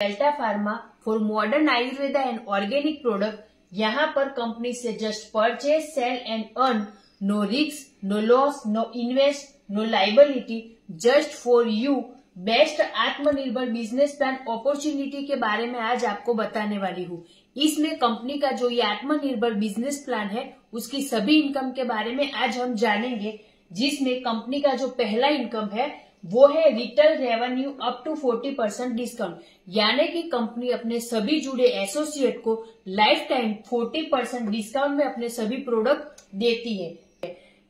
Delta pharma for modern Ayurveda and organic product. यहाँ पर company से just purchase, sell and earn, no risk, no loss, no invest, no liability, just for you. Best आत्मनिर्भर business plan opportunity के बारे में आज आपको बताने वाली हूँ। इसमें कंपनी का जो ये आत्मनिर्भर बिजनेस प्लान है उसकी सभी इनकम के बारे में आज हम जानेंगे, जिसमें कंपनी का जो पहला इनकम है वो है retail revenue up to 40% discount, यानी कि कंपनी अपने सभी जुड़े एसोसिएट को लाइफ टाइम 40% डिस्काउंट में अपने सभी प्रोडक्ट देती है।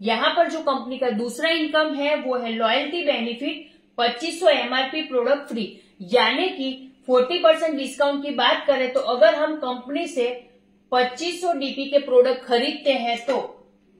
यहाँ पर जो कंपनी का दूसरा इनकम है वो है loyalty benefit 2500 MRP product free, यानी कि 40% डिस्काउंट की बात करें तो अगर हम कंपनी से 2500 डीपी के प्रोडक्ट खरीदते हैं तो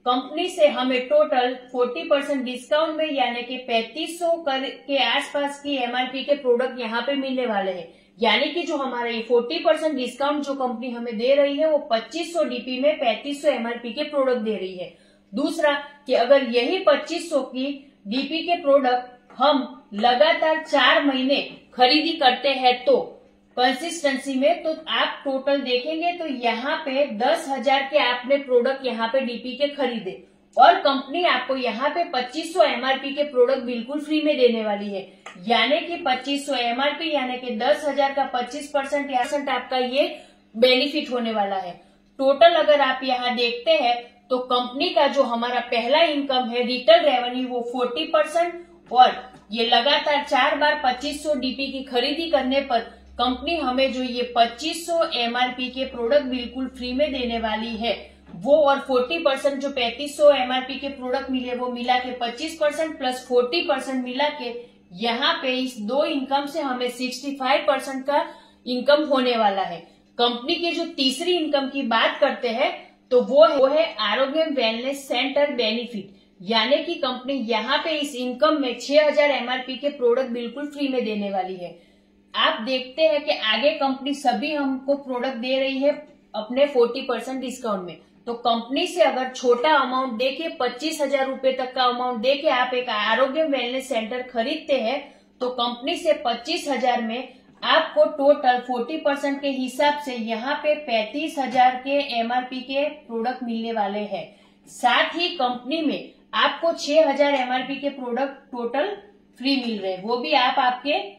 कंपनी से हमें टोटल 40% डिस्काउंट में यानी कि 3500 के आसपास की एमआरपी के प्रोडक्ट यहाँ पे मिलने वाले हैं। यानी कि जो हमारा ये 40% डिस्काउंट जो कंपनी हमें दे रही है वो 2500 डीपी में 3500 एमआरपी के प्रोडक्ट दे रही है। दूसरा कि अगर यही 2500 की डीपी के प्रोडक्ट हम लगातार 4 महीने खरीदी करते हैं तो कंसिस्टेंसी में, तो आप टोटल देखेंगे तो यहाँ पे 10,000 के आपने प्रोडक्ट यहाँ पे डीपी के खरीदे और कंपनी आपको यहाँ पे 2500 एमआरपी के प्रोडक्ट बिल्कुल फ्री में देने वाली है। यानी कि 2500 एमआरपी यानी कि 10,000 का 25% आपका ये बेनिफिट होने वाला है। टोटल अगर आप यहाँ देखते हैं तो कंपनी का जो हमारा पहला इनकम है रिटेल रेवेन्यू वो 40% और ये लगातार 4 बार 2500 डीपी की खरीदी करने पर कंपनी हमें जो ये 2500 एमआरपी के प्रोडक्ट बिल्कुल फ्री में देने वाली है वो, और 40% जो 3500 एमआरपी के प्रोडक्ट मिले वो मिला के 25% प्लस 40% मिला के यहाँ पे इस दो इनकम से हमें 65% का इनकम होने वाला है। कंपनी की जो तीसरी इनकम की बात करते हैं तो वो है आरोग्य वेलनेस सेंटर बेनिफिट, यानी कि कंपनी यहाँ पे इस इनकम में 6000 एमआरपी के प्रोडक्ट बिल्कुल फ्री में देने वाली है। आप देखते हैं कि आगे कंपनी सभी हमको प्रोडक्ट दे रही है अपने 40% डिस्काउंट में, तो कंपनी से अगर छोटा अमाउंट दे के 25,000 रूपये तक का अमाउंट दे के आप एक आरोग्य वेलनेस सेंटर खरीदते हैं तो कंपनी से 25,000 में आपको टोटल 40% के हिसाब से यहाँ पे 35,000 के एमआरपी के प्रोडक्ट मिलने वाले हैं। साथ ही कंपनी में आपको 6,000 एमआरपी के प्रोडक्ट टोटल फ्री मिल रहे हैं, वो भी आप आपके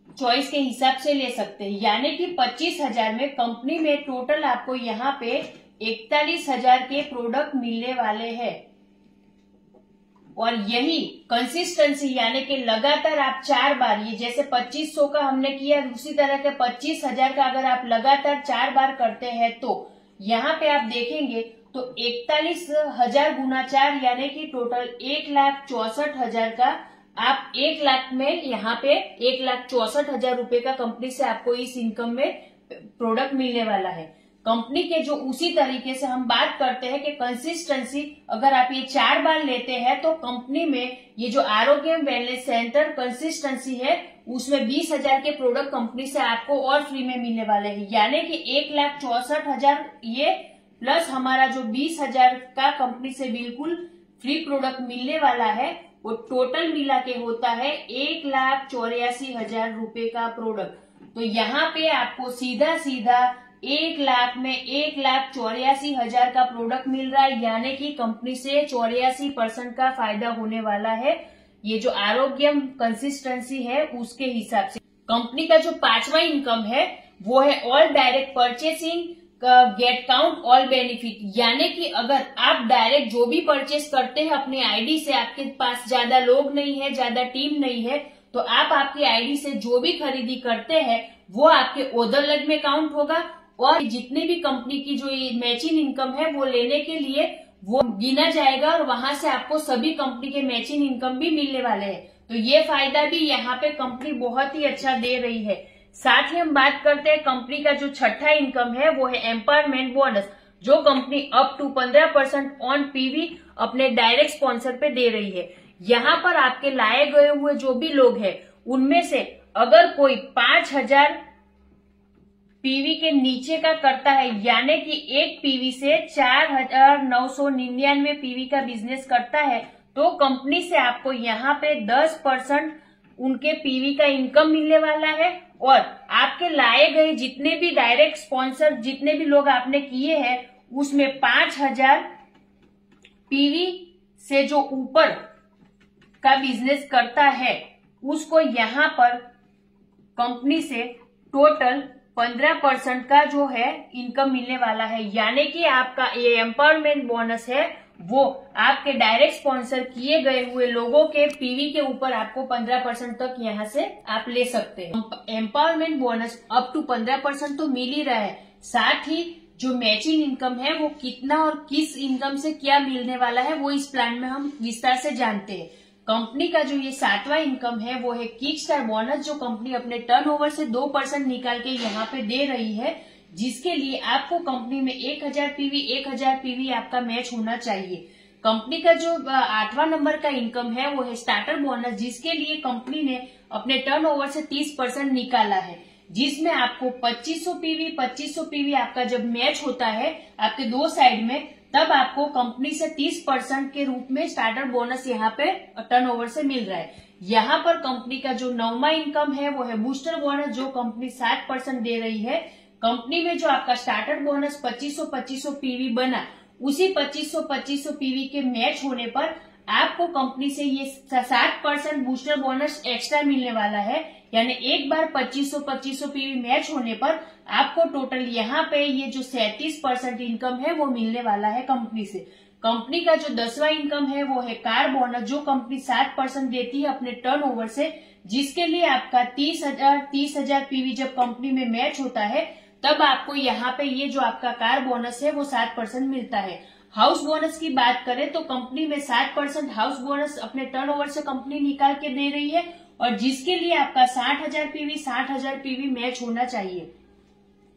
चॉइस के हिसाब से ले सकते हैं। यानी कि 25,000 में कंपनी में टोटल आपको यहाँ पे 41,000 के प्रोडक्ट मिलने वाले हैं। और यही कंसिस्टेंसी यानी कि लगातार आप 4 बार, ये जैसे 2500 का हमने किया उसी तरह के 25,000 का अगर आप लगातार 4 बार करते हैं तो यहाँ पे आप देखेंगे तो 41,000 गुना 4 यानी कि टोटल 1,64,000 का आप 1 लाख में यहाँ पे 1,64,000 रूपये का कंपनी से आपको इस इनकम में प्रोडक्ट मिलने वाला है। कंपनी के जो उसी तरीके से हम बात करते हैं कि कंसिस्टेंसी अगर आप ये 4 बार लेते हैं तो कंपनी में ये जो आरोग्य वेलनेस सेंटर कंसिस्टेंसी है उसमें 20,000 के प्रोडक्ट कंपनी से आपको और फ्री में मिलने वाले हैं। यानी कि 1,64,000 ये प्लस हमारा जो 20,000 का कंपनी से बिल्कुल फ्री प्रोडक्ट मिलने वाला है वो टोटल मिला के होता है 1,84,000 रूपये का प्रोडक्ट। तो यहाँ पे आपको सीधा सीधा 1 लाख में 1,84,000 का प्रोडक्ट मिल रहा है, यानी कि कंपनी से 84% का फायदा होने वाला है। ये जो आरोग्य कंसिस्टेंसी है उसके हिसाब से कंपनी का जो 5वां इनकम है वो है all direct purchasing gate count all benefit, यानी कि अगर आप डायरेक्ट जो भी परचेस करते हैं अपनी आईडी से, आपके पास ज्यादा लोग नहीं है, ज्यादा टीम नहीं है, तो आप आपकी आईडी से जो भी खरीदी करते हैं वो आपके ओवरलेड में काउंट होगा और जितनी भी कंपनी की जो मैचिंग इनकम है वो लेने के लिए वो गिना जाएगा और वहां से आपको सभी कंपनी के मैचिंग इनकम भी मिलने वाले हैं। तो ये फायदा भी यहाँ पे कंपनी बहुत ही अच्छा दे रही है। साथ ही हम बात करते हैं कंपनी का जो छठा इनकम है वो है एम्पावरमेंट बोनस, जो company up to 15% on PV अपने डायरेक्ट स्पॉन्सर पे दे रही है। यहाँ पर आपके लाए गए हुए जो भी लोग हैं उनमें से अगर कोई 5,000 पीवी के नीचे का करता है, यानी कि एक पीवी से 4,999 पीवी का बिजनेस करता है, तो कंपनी से आपको यहाँ पे 10% उनके पीवी का इनकम मिलने वाला है और आपके लाए गए जितने भी डायरेक्ट स्पॉन्सर जितने भी लोग आपने किए हैं उसमें 5000 पीवी से जो ऊपर का बिजनेस करता है उसको यहाँ पर कंपनी से टोटल 15% का जो है इनकम मिलने वाला है। यानी कि आपका ये एम्पावरमेंट बोनस है वो आपके डायरेक्ट स्पॉन्सर किए गए हुए लोगों के पीवी के ऊपर आपको 15% तक यहाँ से आप ले सकते हैं। एम्पावरमेंट बोनस अप टू 15% तो मिल ही रहा है, साथ ही जो मैचिंग इनकम है वो कितना और किस इनकम से क्या मिलने वाला है वो इस प्लान में हम विस्तार से जानते हैं। कंपनी का जो ये 7वां इनकम है वो है किक स्टार बोनस, जो कंपनी अपने टर्नओवर से 2% निकाल के यहाँ पे दे रही है, जिसके लिए आपको कंपनी में 1000 पीवी आपका मैच होना चाहिए। कंपनी का जो 8वां नंबर का इनकम है वो है स्टार्टर बोनस, जिसके लिए कंपनी ने अपने टर्नओवर से 30% निकाला है, जिसमें आपको 2500 पीवी आपका जब मैच होता है आपके दो साइड में, तब आपको कंपनी से 30% के रूप में स्टार्टर बोनस यहाँ पे टर्नओवर से मिल रहा है। यहाँ पर कंपनी का जो 9वां इनकम है वो है बूस्टर बोनस, जो कंपनी 7% दे रही है। कंपनी में जो आपका स्टार्टर बोनस 2500 पीवी बना, उसी 2500 पीवी के मैच होने पर आपको कंपनी से ये 7% बूस्टर बोनस एक्स्ट्रा मिलने वाला है। यानी एक बार 2500 पीवी मैच होने पर आपको टोटल यहाँ पे ये जो 37% इनकम है वो मिलने वाला है कंपनी से। कंपनी का जो 10वां इनकम है वो है कार बोनस, जो कंपनी 7% देती है अपने टर्नओवर से, जिसके लिए आपका 30,000 पीवी जब कंपनी में मैच होता है तब आपको यहाँ पे ये जो आपका कार बोनस है वो 7% मिलता है। हाउस बोनस की बात करें तो कंपनी में 7% हाउस बोनस अपने टर्नओवर से कंपनी निकाल के दे रही है, और जिसके लिए आपका 60,000 पीवी मैच होना चाहिए।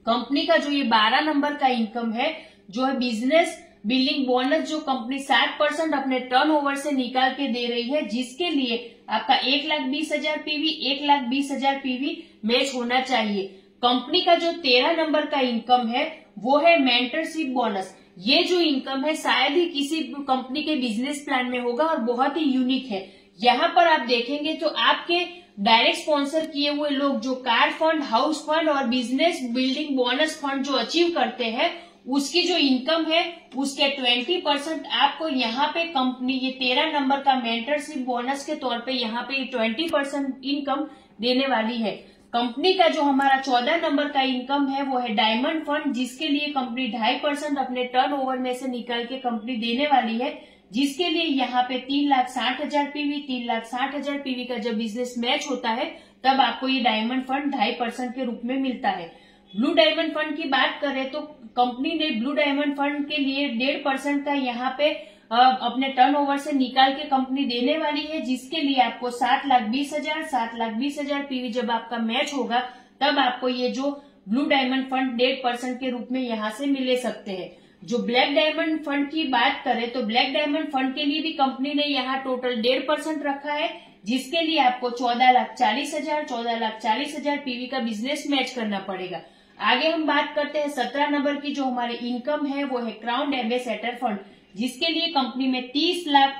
कंपनी का जो ये 12 नंबर का इनकम है जो है बिजनेस बिल्डिंग बोनस, जो कंपनी 7% अपने टर्नओवर से निकाल के दे रही है, जिसके लिए आपका 1,20,000 पीवी मैच होना चाहिए। कंपनी का जो 13 नंबर का इनकम है वो है मेंटरशिप बोनस। ये जो इनकम है शायद ही किसी कंपनी के बिजनेस प्लान में होगा और बहुत ही यूनिक है। यहाँ पर आप देखेंगे तो आपके डायरेक्ट स्पॉन्सर किए हुए लोग जो कार फंड, हाउस फंड और बिजनेस बिल्डिंग बोनस फंड जो अचीव करते हैं, उसकी जो इनकम है उसके 20% आपको यहाँ पे कंपनी ये 13 नंबर का मेंटरशिप बोनस के तौर पे यहाँ पे 20% इनकम देने वाली है। कंपनी का जो हमारा 14 नंबर का इनकम है वो है डायमंड फंड, जिसके लिए कंपनी 2.5% अपने टर्नओवर में से निकाल के कंपनी देने वाली है, जिसके लिए यहाँ पे 3,60,000 पीवी का जब बिजनेस मैच होता है तब आपको ये डायमंड फंड 2.5% के रूप में मिलता है। ब्लू डायमंड फंड की बात करें तो कंपनी ने ब्लू डायमंड फंड के लिए 1.5% का यहाँ पे अपने टर्नओवर से निकाल के कंपनी देने वाली है, जिसके लिए आपको 7,20,000 पीवी जब आपका मैच होगा तब आपको ये जो ब्लू डायमंड फंड 1.5% के रूप में यहाँ से मिले सकते हैं। जो ब्लैक डायमंड फंड की बात करें तो ब्लैक डायमंड फंड के लिए भी कंपनी ने यहाँ टोटल 1.5% रखा है, जिसके लिए आपको 14,40,000 पीवी का बिजनेस मैच करना पड़ेगा। आगे हम बात करते हैं 17 नंबर की, जो हमारे इनकम है वो है क्राउन एम्बेसडर फंड, जिसके लिए कंपनी में 30 लाख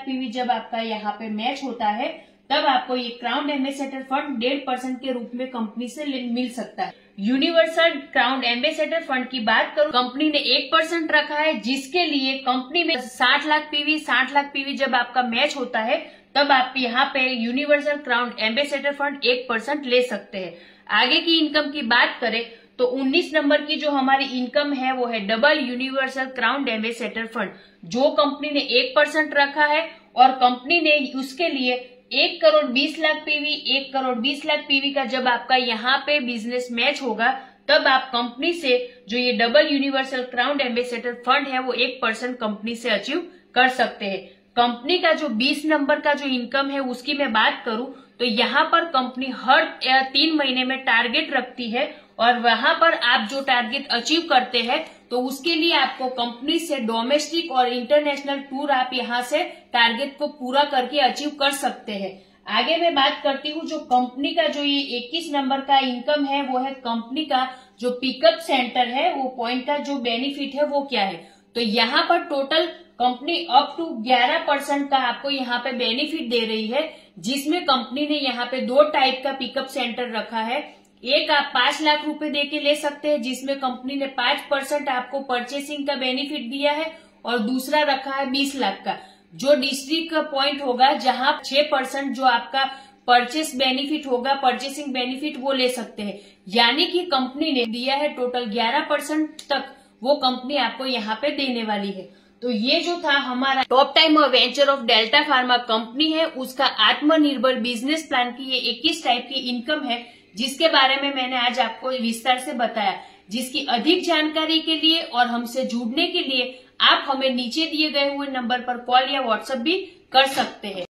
पीवी जब आपका यहाँ पे मैच होता है तब आपको ये क्राउन एम्बेसडर फंड 1.5% के रूप में कंपनी से मिल सकता है। यूनिवर्सल क्राउन एम्बेसडर फंड की बात करूं, कंपनी ने 1% रखा है, जिसके लिए कंपनी में 60 लाख पीवी जब आपका मैच होता है तब आप यहाँ पे यूनिवर्सल क्राउन एम्बेसडर फंड 1% ले सकते हैं। आगे की इनकम की बात करें तो 19 नंबर की जो हमारी इनकम है वो है double universal crown ambassador fund, जो कंपनी ने 1% रखा है, और कंपनी ने उसके लिए 1,20,00,000 पीवी का जब आपका यहाँ पे बिजनेस मैच होगा तब आप कंपनी से जो ये double universal crown ambassador fund है वो 1% कंपनी से अचीव कर सकते हैं। कंपनी का जो 20 नंबर का जो इनकम है उसकी मैं बात करूं तो यहाँ पर कंपनी हर 3 महीने में टारगेट रखती है, और वहां पर आप जो टारगेट अचीव करते हैं तो उसके लिए आपको कंपनी से डोमेस्टिक और इंटरनेशनल टूर आप यहाँ से टारगेट को पूरा करके अचीव कर सकते हैं। आगे मैं बात करती हूँ जो कंपनी का जो ये 21 नंबर का इनकम है वो है कंपनी का जो पिकअप सेंटर है वो पॉइंट का जो बेनिफिट है वो क्या है। तो यहाँ पर टोटल कंपनी अप टू 11% का आपको यहाँ पे बेनिफिट दे रही है, जिसमें कंपनी ने यहाँ पे 2 टाइप का पिकअप सेंटर रखा है। एक आप 5 लाख रुपए दे के ले सकते हैं, जिसमें कंपनी ने 5% आपको परचेसिंग का बेनिफिट दिया है, और दूसरा रखा है 20 लाख का, जो डिस्ट्रिक्ट का पॉइंट होगा जहां 6% जो आपका परचेस बेनिफिट होगा, परचेसिंग बेनिफिट वो ले सकते हैं। यानी कि कंपनी ने दिया है टोटल 11% तक वो कंपनी आपको यहाँ पे देने वाली है। तो ये जो था हमारा top time venture of delta pharma company है, उसका आत्मनिर्भर बिजनेस प्लान की ये 21 टाइप की इनकम है, जिसके बारे में मैंने आज आपको विस्तार से बताया। जिसकी अधिक जानकारी के लिए और हमसे जुड़ने के लिए आप हमें नीचे दिए गए हुए नंबर पर कॉल या व्हाट्सएप भी कर सकते हैं।